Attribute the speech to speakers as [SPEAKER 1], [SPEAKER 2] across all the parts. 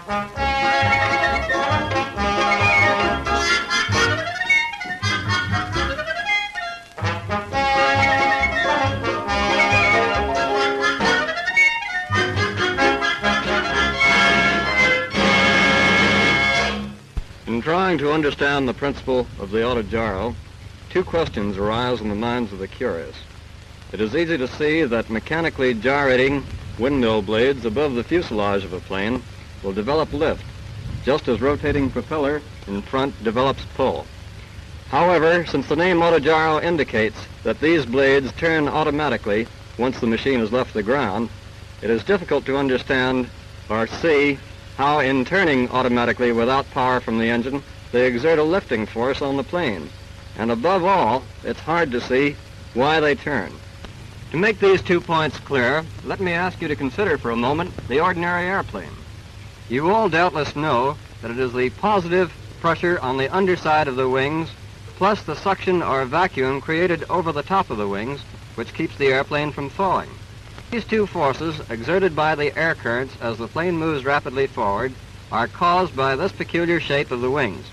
[SPEAKER 1] In trying to understand the principle of the autogyro, two questions arise in the minds of the curious. It is easy to see that mechanically gyrating windmill blades above the fuselage of a plane will develop lift, just as rotating propeller in front develops pull. However, since the name autogyro indicates that these blades turn automatically once the machine has left the ground, it is difficult to understand or see how in turning automatically without power from the engine, they exert a lifting force on the plane. And above all, it's hard to see why they turn. To make these 2 points clear, let me ask you to consider for a moment the ordinary airplane. You all doubtless know that it is the positive pressure on the underside of the wings plus the suction or vacuum created over the top of the wings which keeps the airplane from falling. These two forces, exerted by the air currents as the plane moves rapidly forward, are caused by this peculiar shape of the wings.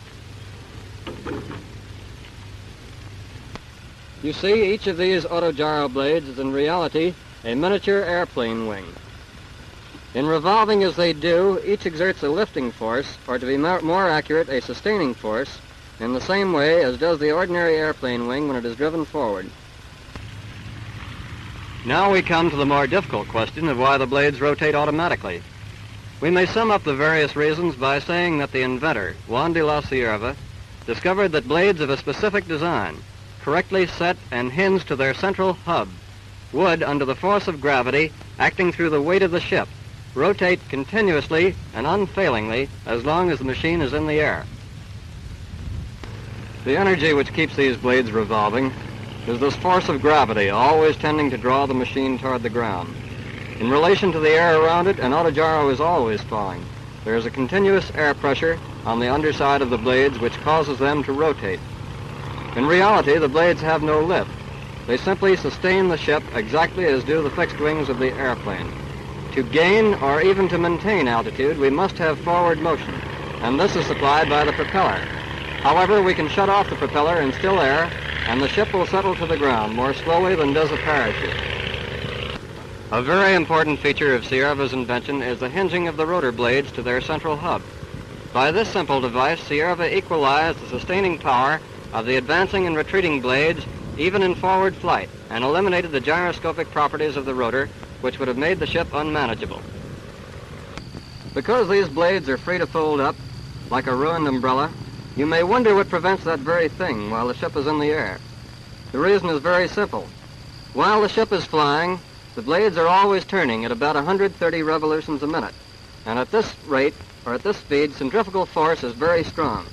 [SPEAKER 1] You see, each of these autogyro blades is in reality a miniature airplane wing. In revolving as they do, each exerts a lifting force, or to be more accurate, a sustaining force, in the same way as does the ordinary airplane wing when it is driven forward. Now we come to the more difficult question of why the blades rotate automatically. We may sum up the various reasons by saying that the inventor, Juan de La Cierva, discovered that blades of a specific design, correctly set and hinged to their central hub, would, under the force of gravity acting through the weight of the ship, rotate continuously and unfailingly as long as the machine is in the air. The energy which keeps these blades revolving is this force of gravity, always tending to draw the machine toward the ground. In relation to the air around it, an autogyro is always falling. There is a continuous air pressure on the underside of the blades which causes them to rotate. In reality, the blades have no lift. They simply sustain the ship exactly as do the fixed wings of the airplane. To gain or even to maintain altitude, we must have forward motion, and this is supplied by the propeller. However, we can shut off the propeller in still air, and the ship will settle to the ground more slowly than does a parachute. A very important feature of Cierva's invention is the hinging of the rotor blades to their central hub. By this simple device, Cierva equalized the sustaining power of the advancing and retreating blades even in forward flight, and eliminated the gyroscopic properties of the rotor, which would have made the ship unmanageable. Because these blades are free to fold up, like a ruined umbrella, you may wonder what prevents that very thing while the ship is in the air. The reason is very simple. While the ship is flying, the blades are always turning at about 130 revolutions a minute, and at this rate, or at this speed, centrifugal force is very strong.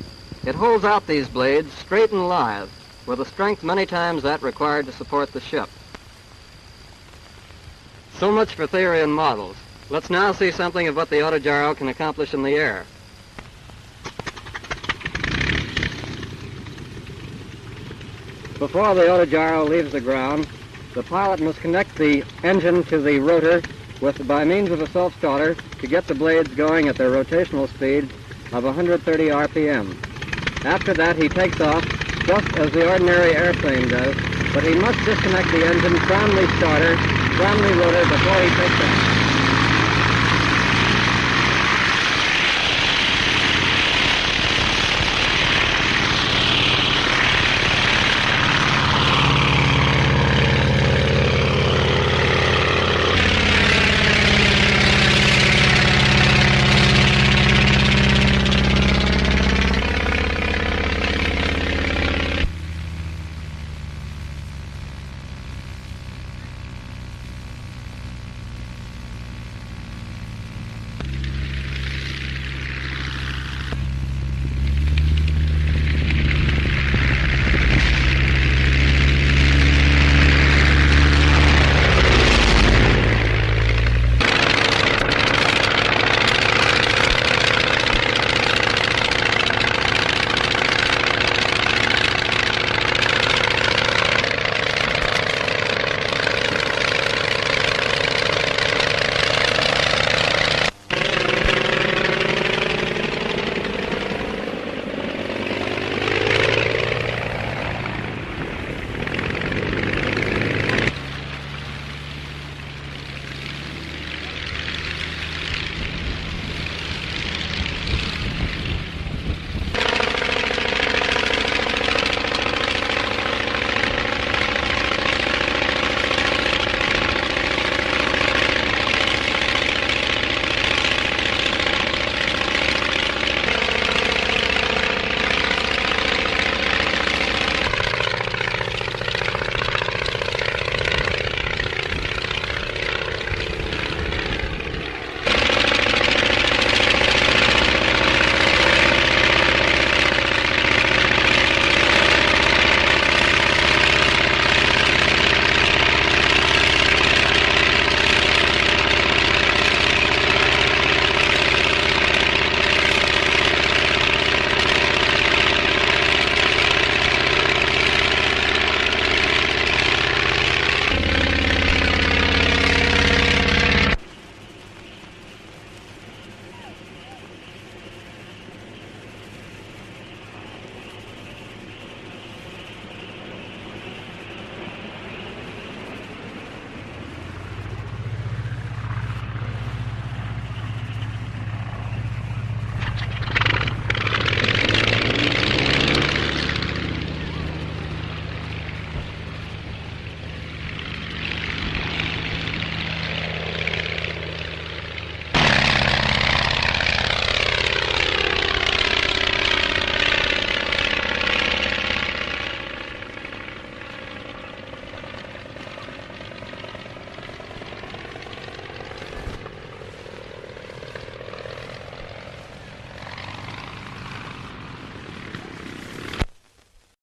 [SPEAKER 1] It holds out these blades straight and lithe, with a strength many times that required to support the ship. So much for theory and models. Let's now see something of what the autogyro can accomplish in the air. Before the autogyro leaves the ground, the pilot must connect the engine to the rotor by means of a self-starter to get the blades going at their rotational speed of 130 RPM. After that, he takes off just as the ordinary airplane does, but he must disconnect the engine from the starter, from the rotor before he takes off.